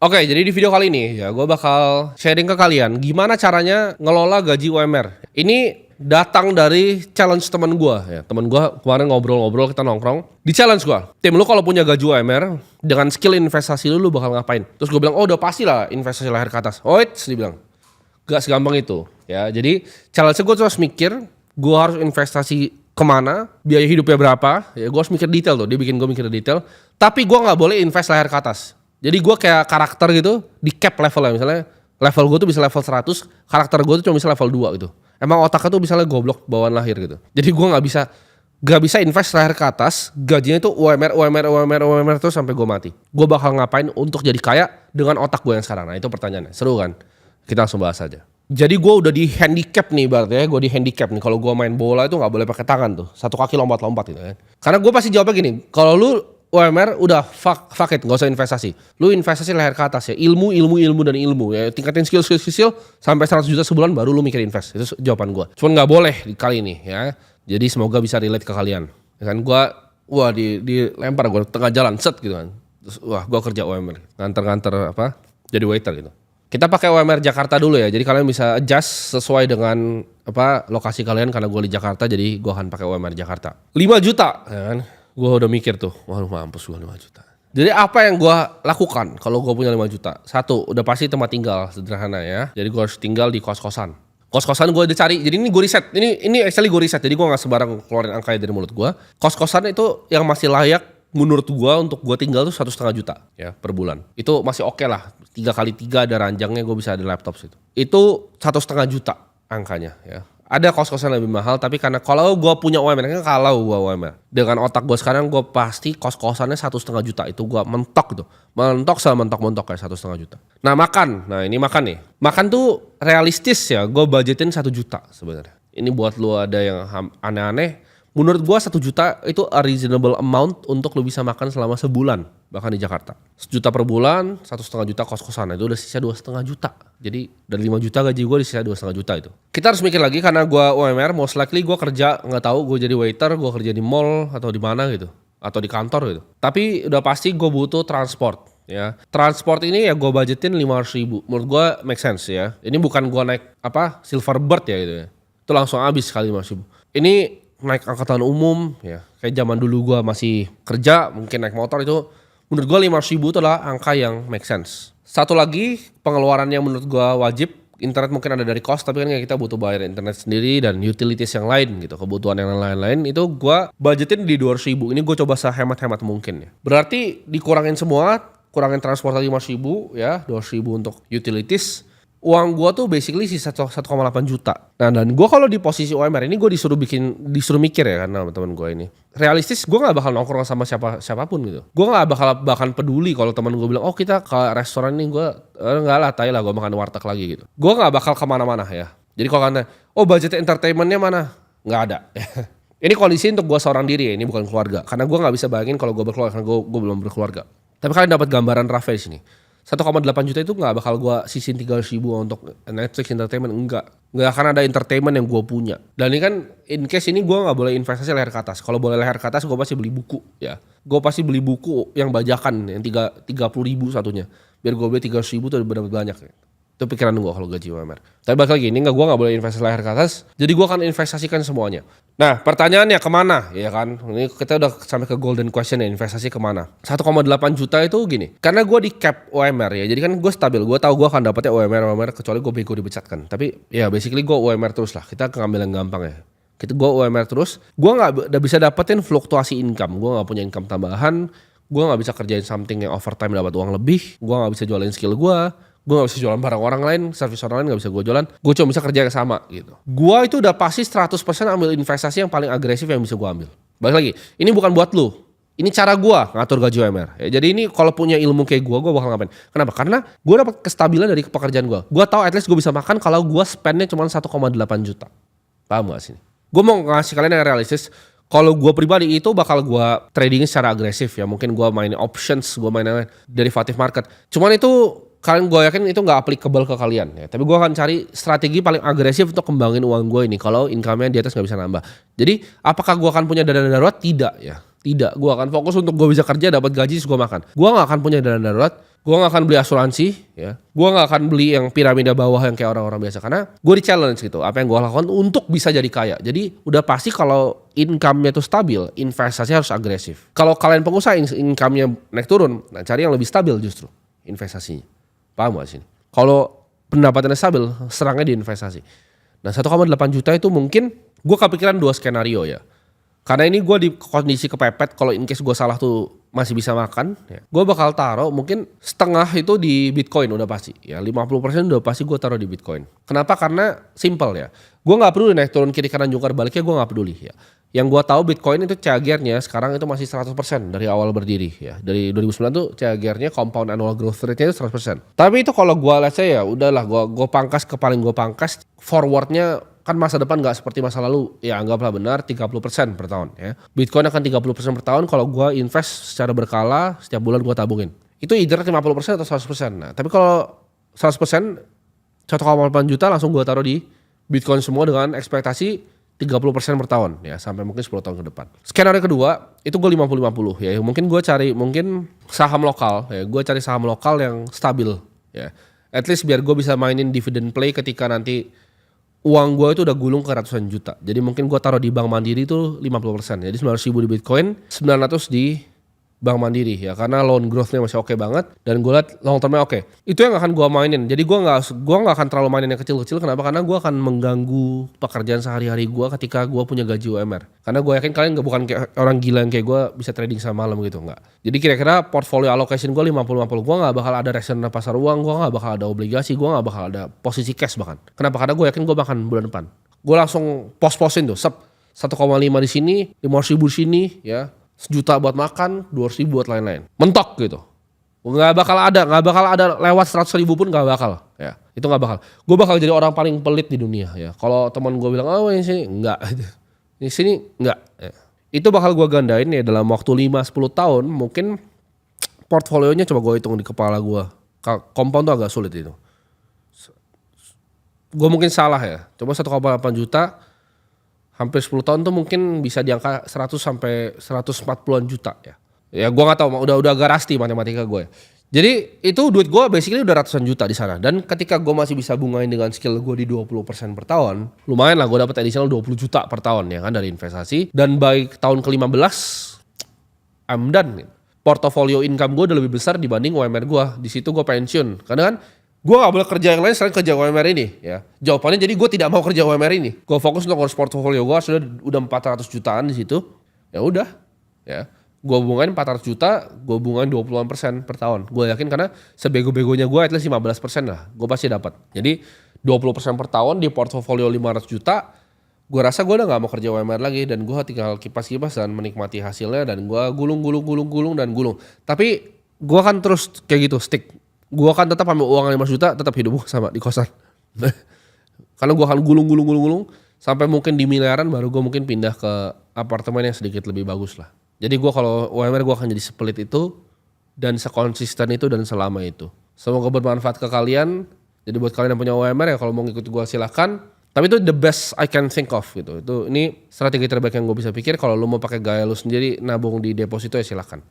Oke, jadi di video kali ini ya gue bakal sharing ke kalian gimana caranya ngelola gaji UMR. Ini datang dari challenge teman gue ya. Teman gue kemarin ngobrol-ngobrol, kita nongkrong. Di challenge gue, Tim, lu kalau punya gaji UMR dengan skill investasi lu bakal ngapain? Terus gue bilang, oh udah pasti lah investasi leher ke atas. Oh dia bilang, gak segampang itu ya. Jadi challenge gue terus mikir, gue harus investasi kemana, biaya hidupnya berapa. Ya gue harus mikir detail tuh, dia bikin gue mikir detail. Tapi gue gak boleh invest leher ke atas. Jadi gue kayak karakter gitu, di cap levelnya. Misalnya level gue tuh bisa level 100, karakter gue tuh cuma bisa level 2 gitu. Emang otaknya tuh misalnya goblok bawaan lahir gitu. Jadi gue gak bisa invest leher ke atas, gajinya tuh UMR terus sampai gue mati. Gue bakal ngapain untuk jadi kaya dengan otak gue yang sekarang? Nah itu pertanyaannya, seru kan? Kita langsung bahas aja. Jadi gue udah di handicap nih berarti ya, gue di handicap nih. Kalau gue main bola itu gak boleh pakai tangan tuh, satu kaki lompat-lompat gitu kan. Karena gue pasti jawabnya gini, kalau lu UMR udah fuck it, gak usah investasi. Lu investasi leher ke atas ya, ilmu dan ilmu ya. Tingkatin skill sampai 100 juta sebulan baru lu mikir invest. Itu jawaban gue. Cuman gak boleh kali ini ya. Jadi semoga bisa relate ke kalian. Ya kan gue, dilempar gue tengah jalan set gitu kan. Terus gue kerja UMR, nganter jadi waiter gitu. Kita pakai UMR Jakarta dulu ya. Jadi kalian bisa adjust sesuai dengan lokasi kalian, karena gue di Jakarta jadi gue akan pakai UMR Jakarta. 5 juta ya kan. Gue udah mikir tuh, waduh mampus gue 5 juta. Jadi apa yang gue lakukan kalau gue punya 5 juta? Satu, udah pasti tempat tinggal sederhana ya. Jadi gue harus tinggal di kos-kosan. Kos-kosan gue udah cari, jadi ini gue riset. Ini actually gue riset, jadi gue gak sembarang keluarin angkanya dari mulut gue. Kos-kosan itu yang masih layak menurut gue untuk gue tinggal tuh 1,5 juta ya per bulan. Itu masih oke lah, 3x3 ada ranjangnya, gue bisa ada laptop situ. Itu 1,5 juta angkanya ya. Ada kos-kosan lebih mahal, tapi karena kalau gue punya UMR, dengan otak gue sekarang, gue pasti kos-kosannya 1,5 juta. Itu gue mentok gitu, mentok kayak 1,5 juta. Nah ini makan nih. Makan tuh realistis ya, gue budgetin 1 juta sebenarnya. Ini buat lu ada yang aneh-aneh. Menurut gue 1 juta itu a reasonable amount untuk lu bisa makan selama sebulan, bahkan di Jakarta. 1 juta per bulan, 1,5 juta kos-kosan, itu udah sisa 2,5 juta. Jadi dari 5 juta gaji gue disisa 2,5 juta itu. Kita harus mikir lagi karena gue UMR, most likely gue kerja, nggak tahu gue jadi waiter, gue kerja di mall atau di mana gitu, atau di kantor gitu. Tapi udah pasti gue butuh transport. Ya, transport ini ya gue budgetin 500.000. Menurut gue make sense ya. Ini bukan gue naik Silverbird ya gitu ya. Itu langsung habis kali 500.000. Ini naik angkutan umum ya, kayak zaman dulu gue masih kerja mungkin naik motor, itu menurut gue 500.000 itu adalah angka yang make sense. Satu lagi pengeluaran yang menurut gue wajib, internet mungkin ada dari kos, tapi kan kita butuh bayar internet sendiri dan utilities yang lain gitu, kebutuhan yang lain-lain itu gue budgetin di 200.000. Ini gue coba sehemat-hemat mungkin ya. Berarti dikurangin semua, kurangin transport 500.000 ya, 200.000 untuk utilities. Uang gue tuh basically sisa 1,8 juta. Nah dan gue kalau di posisi UMR ini gue disuruh mikir ya, karena teman gue ini realistis, gue nggak bakal nongkrong sama siapapun gitu. Gue nggak bahkan peduli kalau teman gue bilang, oh kita ke restoran ini, gue nggak lah, tai lah gue makan warteg lagi gitu. Gue nggak bakal kemana-mana ya. Jadi kalau kata, oh budget entertainmentnya mana? Nggak ada. Ini kondisi untuk gue seorang diri ya, ini bukan keluarga. Karena gue nggak bisa bayangin kalau gue berkeluarga, karena gue belum berkeluarga. Tapi kalian dapat gambaran rough di sini. 1,8 juta itu gak bakal gue sisin 300.000 untuk Netflix entertainment, enggak akan ada entertainment yang gue punya. Dan ini kan in case ini gue gak boleh investasi leher ke atas. Kalau boleh leher ke atas gue pasti beli buku ya. Gue pasti beli buku yang bajakan yang 30.000 satunya, biar gue beli 300.000 tuh bener-bener banyak ya. Itu pikiran gue kalau gaji UMR. Tapi balik lagi, ini gue gak boleh investasi leher ke atas, jadi gue akan investasikan semuanya. Nah pertanyaannya kemana ya kan, ini kita udah sampai ke golden question ya, investasi kemana. 1,8 juta itu gini, karena gue di cap UMR ya, jadi kan gue stabil, gue tahu gue akan dapatnya UMR kecuali gue bego dibecatkan. Tapi ya basically gue UMR terus lah, kita ngambil yang gampang ya. Gue UMR terus, gue gak bisa dapetin fluktuasi income, gue gak punya income tambahan, gue gak bisa kerjain something yang overtime dapat uang lebih, gue gak bisa jualin skill gue gak bisa jualan barang orang lain, service orang lain gak bisa gue jualan, gue cuma bisa kerja sama gitu. Gue itu udah pasti 100% ambil investasi yang paling agresif yang bisa gue ambil. Balik lagi, ini bukan buat lu, ini cara gue ngatur gaji UMR ya. Jadi ini kalau punya ilmu kayak gue bakal ngapain. Kenapa? Karena gue dapat kestabilan dari pekerjaan gue. Gue tahu at least gue bisa makan kalau gue spendnya cuma 1,8 juta. Paham gak sih? Gue mau ngasih kalian yang realistis. Kalau gue pribadi itu bakal gue trading secara agresif ya. Mungkin gue main options, gue main derivative market. Cuman itu kalian, gue yakin itu gak applicable ke kalian ya. Tapi gue akan cari strategi paling agresif untuk kembangin uang gue ini kalau income-nya di atas gak bisa nambah. Jadi apakah gue akan punya dana darurat? Tidak ya. Tidak, gue akan fokus untuk gue bisa kerja, dapat gaji, terus gue makan. Gue gak akan punya dana darurat. Gue gak akan beli asuransi, ya. Gue gak akan beli yang piramida bawah yang kayak orang-orang biasa. Karena gue di challenge gitu, apa yang gue lakukan untuk bisa jadi kaya. Jadi udah pasti kalau income-nya itu stabil, investasi harus agresif. Kalau kalian pengusaha income-nya naik turun, nah cari yang lebih stabil justru investasinya. Paham gak sih? Kalau pendapatannya stabil, serangnya di investasi. Nah 1,8 juta itu mungkin gue kepikiran 2 skenario ya. Karena ini gue di kondisi kepepet, kalau in case gue salah tuh masih bisa makan, ya. Gue bakal taruh mungkin setengah itu di Bitcoin udah pasti. Ya 50% udah pasti gue taruh di Bitcoin. Kenapa? Karena simple ya. Gue gak peduli naik turun kiri kanan jungkar baliknya, gue gak peduli ya. Yang gue tahu Bitcoin itu CAGR-nya sekarang itu masih 100% dari awal berdiri ya. Dari 2009 tuh CAGR-nya compound annual growth rate-nya itu 100%. Tapi itu kalau gue lihat saya ya udahlah gue pangkas ke paling gue pangkas, forward-nya kan masa depan gak seperti masa lalu, ya anggaplah benar 30% per tahun ya. Bitcoin akan 30% per tahun kalau gue invest secara berkala, setiap bulan gue tabungin. Itu either 50% atau 100%. Nah, tapi kalau 100%, 1,8 juta langsung gue taruh di Bitcoin semua dengan ekspektasi 30% per tahun ya, sampai mungkin 10 tahun ke depan. Skenario kedua, itu gue 50-50 ya. Mungkin gue cari saham lokal ya, gue cari saham lokal yang stabil ya. At least biar gue bisa mainin dividend play ketika nanti uang gue itu udah gulung ke ratusan juta. Jadi mungkin gue taruh di Bank Mandiri itu 50%. Jadi 900 ribu di Bitcoin, 900 di Bank Mandiri ya. Karena loan growth-nya masih oke banget. Dan gue lihat long term-nya oke. Itu yang akan gue mainin. Jadi gue gak akan terlalu mainin yang kecil-kecil. Kenapa? Karena gue akan mengganggu pekerjaan sehari-hari gue ketika gue punya gaji UMR. Karena gue yakin kalian bukan kayak orang gila yang kayak gue bisa trading sama malam gitu. Enggak. Jadi kira-kira portfolio allocation gue 50-50. Gue gak bakal ada reksadana pasar uang. Gue gak bakal ada obligasi. Gue gak bakal ada posisi cash bahkan. Kenapa? Karena gue yakin gue makan bulan depan. Gue langsung pos-posin tuh. 1,5 di sini, 500 ribu di sini ya. 1 juta buat makan, 200 ribu buat lain-lain. Mentok gitu. Gak bakal ada lewat 100 ribu pun gak bakal. Ya, itu gak bakal. Gue bakal jadi orang paling pelit di dunia ya. Kalau teman gue bilang, oh ini sini, enggak. Di sini, enggak. Ya. Itu bakal gue gandain ya dalam waktu 5-10 tahun. Mungkin portfolionya coba gue hitung di kepala gue. Compound tuh agak sulit itu. Gue mungkin salah ya. Coba 1,8 juta. Hampir 10 tahun tuh mungkin bisa di angka 100 sampai 140-an juta ya. Ya gue gak tahu, udah agak rasti matematika gue. Jadi itu duit gue basically udah ratusan juta di sana. Dan ketika gue masih bisa bungain dengan skill gue di 20% per tahun, lumayan lah gue dapat additional 20 juta per tahun ya kan dari investasi. Dan by tahun ke-15, I'm done. Portfolio income gue udah lebih besar dibanding UMR gue. Di situ gue pensiun. Karena kan gue gak boleh kerja yang lain selain kerja UMR ini ya. Jawabannya jadi gue tidak mau kerja UMR ini. Gue fokus untuk ngurus portfolio gue udah 400 jutaan di situ. Ya udah ya. Gue bungain 400 juta, gue bungain 20% per tahun. Gue yakin karena sebego-begonya gue at least 15% lah. Gue pasti dapat. Jadi 20% per tahun di portfolio 500 juta. Gue rasa gue udah gak mau kerja UMR lagi. Dan gue tinggal kipas-kipas dan menikmati hasilnya. Dan gue gulung. Tapi gue akan terus kayak gitu stick. Gue akan tetap ambil uang 5 juta, tetap hidup sama di kosan. Karena gue akan gulung sampai mungkin di miliaran baru gue mungkin pindah ke apartemen yang sedikit lebih bagus lah. Jadi gue kalau UMR gue akan jadi sepelit itu dan sekonsisten itu dan selama itu. Semoga bermanfaat ke kalian. Jadi buat kalian yang punya UMR ya kalau mau ngikut gue silakan. Tapi itu the best I can think of gitu. Ini strategi terbaik yang gue bisa pikir. Kalau lu mau pakai gaya lu sendiri nabung di deposito ya silakan.